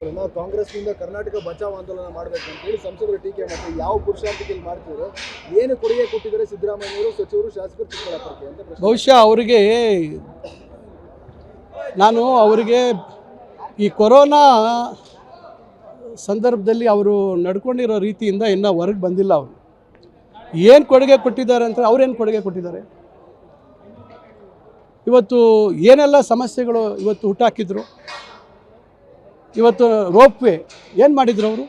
ಕಾಂಗ್ರೆಸ್ನಿಂದ ಕರ್ನಾಟಕ ಬಚಾವ್ ಆಂದೋಲನ ಮಾಡಬೇಕು ಅಂತ ಹೇಳಿ ಸಂಸದರು ಟೀಕೆ ಮಾಡ್ತಾರೆ. ಯಾವ ಪುರುಷಾರ್ಥಕ್ಕೆ ಮಾಡ್ತಿದ್ರು, ಏನು ಕೊಡುಗೆ ಕೊಟ್ಟಿದ್ದಾರೆ ಸಿದ್ದರಾಮಯ್ಯವರು, ಸಚಿವರು, ಶಾಸಕರು ಚಿಕ್ಕಬಳ್ಳಾಪುರಕ್ಕೆ ಅಂತ ಬಹುಶಃ ಅವರಿಗೆ ಈ ಕೊರೋನಾ ಸಂದರ್ಭದಲ್ಲಿ ಅವರು ನಡ್ಕೊಂಡಿರೋ ರೀತಿಯಿಂದ ಇನ್ನೂ ಹೊರಗೆ ಬಂದಿಲ್ಲ. ಅವರು ಏನು ಕೊಡುಗೆ ಕೊಟ್ಟಿದ್ದಾರೆ ಅಂತ ಅವ್ರೇನು ಕೊಡುಗೆ ಕೊಟ್ಟಿದ್ದಾರೆ? ಇವತ್ತು ಏನೆಲ್ಲ ಸಮಸ್ಯೆಗಳು ಇವತ್ತು ಹುಟ್ಟಾಕಿದ್ರು. ಇವತ್ತು ರೋಪ್ವೇ ಏನು ಮಾಡಿದ್ರು ಅವರು?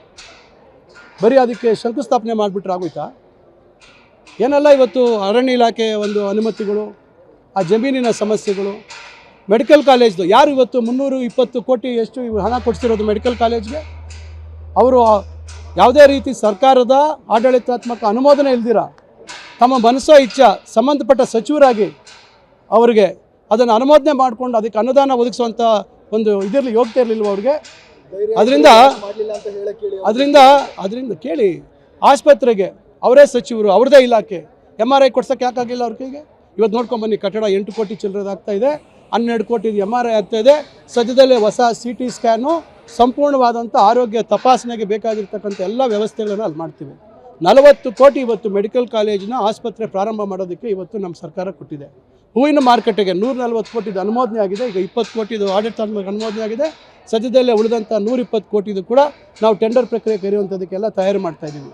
ಬರೀ ಅದಕ್ಕೆ ಶಂಕುಸ್ಥಾಪನೆ ಮಾಡಿಬಿಟ್ರೆ ಆಗೋಯ್ತಾ? ಏನೆಲ್ಲ ಇವತ್ತು ಅರಣ್ಯ ಇಲಾಖೆ ಒಂದು ಅನುಮತಿಗಳು, ಆ ಜಮೀನಿನ ಸಮಸ್ಯೆಗಳು, ಮೆಡಿಕಲ್ ಕಾಲೇಜ್ದು ಯಾರು ಇವತ್ತು 320 ಕೋಟಿ ಎಷ್ಟು ಹಣ ಕೊಡಿಸಿರೋದು ಮೆಡಿಕಲ್ ಕಾಲೇಜ್ಗೆ? ಅವರು ಯಾವುದೇ ರೀತಿ ಸರ್ಕಾರದ ಆಡಳಿತಾತ್ಮಕ ಅನುಮೋದನೆ ಇಲ್ದಿರ ತಮ್ಮ ಮನಸ್ಸೋ ಇಚ್ಛೆ ಸಂಬಂಧಪಟ್ಟ ಸಚಿವರಾಗಿ ಅವರಿಗೆ ಅದನ್ನು ಅನುಮೋದನೆ ಮಾಡಿಕೊಂಡು ಅದಕ್ಕೆ ಅನುದಾನ ಒದಗಿಸುವಂಥ ಒಂದು ಇದರಲ್ಲಿ ಯೋಗ್ಯತೆ ಇರಲಿಲ್ವ ಅವ್ರಿಗೆ? ಅದರಿಂದ ಕೇಳಿ, ಆಸ್ಪತ್ರೆಗೆ ಅವರೇ ಸಚಿವರು, ಅವ್ರದ್ದೇ ಇಲಾಖೆ, MRI ಕೊಡ್ಸೋಕ್ಕೆ ಯಾಕಾಗಿಲ್ಲ ಅವ್ರ ಕೈಗೆ? ಇವತ್ತು ನೋಡ್ಕೊಂಬನ್ನಿ, ಕಟ್ಟಡ 8 ಕೋಟಿ ಚಿಲ್ಲರದಾಗ್ತಾ ಇದೆ, 12 ಕೋಟಿ MRI ಆಗ್ತಾಯಿದೆ. ಸದ್ಯದಲ್ಲೇ ಹೊಸ CT ಸ್ಕ್ಯಾನು, ಸಂಪೂರ್ಣವಾದಂಥ ಆರೋಗ್ಯ ತಪಾಸಣೆಗೆ ಬೇಕಾಗಿರ್ತಕ್ಕಂಥ ಎಲ್ಲ ವ್ಯವಸ್ಥೆಗಳನ್ನು ಅಲ್ಲಿ ಮಾಡ್ತೀವಿ. 40 ಕೋಟಿ ಇವತ್ತು ಮೆಡಿಕಲ್ ಕಾಲೇಜಿನ ಆಸ್ಪತ್ರೆ ಪ್ರಾರಂಭ ಮಾಡೋದಕ್ಕೆ ಇವತ್ತು ನಮ್ಮ ಸರ್ಕಾರ ಕೊಟ್ಟಿದೆ. ಹೂವಿನ ಮಾರುಕಟ್ಟೆಗೆ 140 ಕೋಟಿದು ಅನುಮೋದನೆ ಆಗಿದೆ. ಈಗ 20 ಕೋಟಿದು ಆಡಳಿತಾತ್ಮಕ ಅನುಮೋದನೆ ಆಗಿದೆ. ಸದ್ಯದಲ್ಲೇ ಉಳಿದಂಥ 120 ಕೋಟಿದು ಕೂಡ ನಾವು ಟೆಂಡರ್ ಪ್ರಕ್ರಿಯೆ ಕರೆಯುವಂಥದಕ್ಕೆಲ್ಲ ತಯಾರಿ ಮಾಡ್ತಾ ಇದ್ದೀವಿ.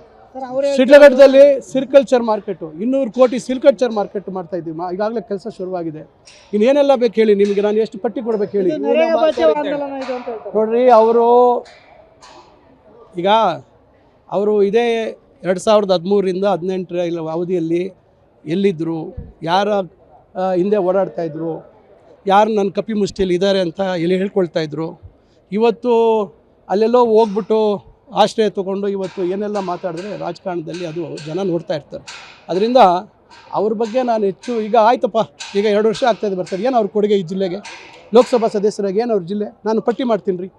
ಶಿಡ್ಲಘಟ್ಟದಲ್ಲಿ ಸಿಲ್ಕಲ್ಚರ್ ಮಾರ್ಕೆಟು 200 ಕೋಟಿ ಸಿಲ್ಕಲ್ಚರ್ ಮಾರ್ಕೆಟ್ ಮಾಡ್ತಾ ಇದ್ದೀವಿ. ಈಗಾಗಲೇ ಕೆಲಸ ಶುರುವಾಗಿದೆ. ಇನ್ನೇನೆಲ್ಲ ಬೇಕು ಹೇಳಿ ನಿಮಗೆ? ನಾನು ಎಷ್ಟು ಪಟ್ಟಿ ಕೊಡಬೇಕು ಹೇಳಿ? ನೋಡ್ರಿ, ಅವರು ಇದೇ 2013ರಿಂದ 18 ಅವಧಿಯಲ್ಲಿ ಎಲ್ಲಿದ್ದರು, ಯಾರ ಹಿಂದೆ ಓಡಾಡ್ತಾಯಿದ್ರು, ಯಾರು ನನ್ನ ಕಪಿ ಮುಷ್ಟಿಯಲ್ಲಿ ಇದ್ದಾರೆ ಅಂತ ಎಲ್ಲಿ ಹೇಳ್ಕೊಳ್ತಾ ಇದ್ರು. ಇವತ್ತು ಅಲ್ಲೆಲ್ಲೋ ಹೋಗ್ಬಿಟ್ಟು ಆಶ್ರಯ ತೊಗೊಂಡು ಇವತ್ತು ಏನೆಲ್ಲ ಮಾತಾಡಿದ್ರೆ ರಾಜಕಾರಣದಲ್ಲಿ ಅದು ಜನ ನೋಡ್ತಾ ಇರ್ತಾರೆ. ಅದರಿಂದ ಅವ್ರ ಬಗ್ಗೆ ನಾನು ಹೆಚ್ಚು ಈಗ ಆಯ್ತಪ್ಪ, ಈಗ 2 ವರ್ಷ ಆಗ್ತಾಯಿದೆ ಬರ್ತಾರೆ. ಏನು ಅವ್ರ ಕೊಡುಗೆ ಈ ಜಿಲ್ಲೆಗೆ? ಲೋಕಸಭಾ ಸದಸ್ಯರಾಗಿ ಏನು ಅವ್ರ ಜಿಲ್ಲೆ? ನಾನು ಪಟ್ಟಿ ಮಾಡ್ತೀನಿ ರೀ.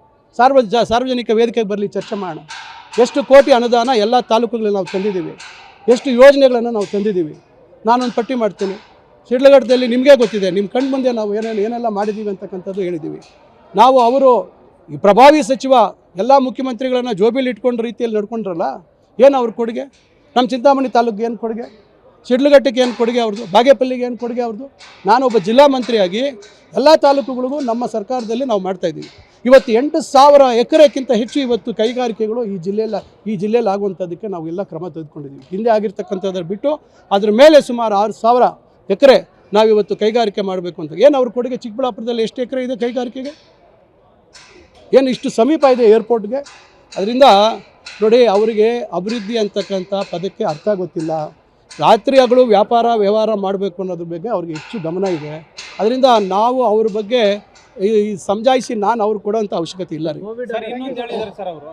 ಸಾರ್ವಜನಿಕ ವೇದಿಕೆಗೆ ಬರಲಿ, ಚರ್ಚೆ ಮಾಡೋಣ. ಎಷ್ಟು ಕೋಟಿ ಅನುದಾನ ಎಲ್ಲ ತಾಲೂಕುಗಳಲ್ಲಿ ನಾವು ತಂದಿದ್ದೀವಿ, ಎಷ್ಟು ಯೋಜನೆಗಳನ್ನು ನಾವು ತಂದಿದ್ದೀವಿ, ನಾನೊಂದು ಪಟ್ಟಿ ಮಾಡ್ತೀನಿ. ಶಿಡ್ಲಘಟ್ಟದಲ್ಲಿ ನಿಮಗೆ ಗೊತ್ತಿದೆ, ನಿಮ್ಮ ಕಣ್ಣು ಮುಂದೆ ನಾವು ಏನೆಲ್ಲ ಮಾಡಿದ್ದೀವಿ ಅಂತಕ್ಕಂಥದ್ದು ಹೇಳಿದ್ದೀವಿ. ಅವರು ಈ ಪ್ರಭಾವಿ ಸಚಿವ ಎಲ್ಲ ಮುಖ್ಯಮಂತ್ರಿಗಳನ್ನು ಜೋಬಿಲಿ ಇಟ್ಕೊಂಡು ರೀತಿಯಲ್ಲಿ ನಡ್ಕೊಂಡ್ರಲ್ಲ, ಏನು ಅವ್ರ ಕೊಡುಗೆ? ನಮ್ಮ ಚಿಂತಾಮಣಿ ತಾಲೂಕಿಗೆ ಏನು ಕೊಡುಗೆ? ಶಿಡ್ಲಘಟ್ಟಕ್ಕೆ ಏನು ಕೊಡುಗೆ ಅವ್ರದ್ದು? ಬಾಗೇಪಲ್ಲಿಗೆ ಏನು ಕೊಡುಗೆ ಅವ್ರದ್ದು? ನಾನೊಬ್ಬ ಜಿಲ್ಲಾ ಮಂತ್ರಿಯಾಗಿ ಎಲ್ಲ ತಾಲೂಕುಗಳಿಗೂ ನಮ್ಮ ಸರ್ಕಾರದಲ್ಲಿ ನಾವು ಮಾಡ್ತಾಯಿದ್ದೀವಿ. ಇವತ್ತು 8,000 ಎಕರೆಕ್ಕಿಂತ ಹೆಚ್ಚು ಇವತ್ತು ಕೈಗಾರಿಕೆಗಳು ಈ ಜಿಲ್ಲೆಯಲ್ಲಿ ಆಗುವಂಥದ್ದಕ್ಕೆ ನಾವು ಎಲ್ಲ ಕ್ರಮ ತೆಗೆದುಕೊಂಡಿದ್ದೀವಿ. ಹಿಂದೆ ಆಗಿರ್ತಕ್ಕಂಥದ್ರ ಬಿಟ್ಟು ಅದ್ರ ಮೇಲೆ ಸುಮಾರು 6,000 ಎಕರೆ ನಾವಿವತ್ತು ಕೈಗಾರಿಕೆ ಮಾಡಬೇಕು ಅಂತ. ಏನು ಅವ್ರ ಕೊಡುಗೆ? ಚಿಕ್ಕಬಳ್ಳಾಪುರದಲ್ಲಿ ಎಷ್ಟು ಎಕರೆ ಇದೆ ಕೈಗಾರಿಕೆಗೆ? ಏನು ಇಷ್ಟು ಸಮೀಪ ಇದೆ ಏರ್ಪೋರ್ಟ್ಗೆ? ಅದರಿಂದ ನೋಡಿ, ಅವರಿಗೆ ಅಭಿವೃದ್ಧಿ ಅಂತಕ್ಕಂಥ ಪದಕ್ಕೆ ಅರ್ಥ ಗೊತ್ತಿಲ್ಲ. ರಾತ್ರಿ ಹಗಲು ವ್ಯವಹಾರ ಮಾಡಬೇಕು ಅನ್ನೋದ್ರ ಬಗ್ಗೆ ಅವ್ರಿಗೆ ಹೆಚ್ಚು ಗಮನ ಇದೆ. ಅದರಿಂದ ನಾವು ಅವ್ರ ಬಗ್ಗೆ ಈ ಸಮಜಾಯಿಸಿ ನಾನು ಅವ್ರು ಕೊಡೋಂಥ ಅವಶ್ಯಕತೆ ಇಲ್ಲ ರೀ. ಇನ್ನೊಂದು ಹೇಳಿದ್ದಾರೆ ಸರ್ ಅವರು,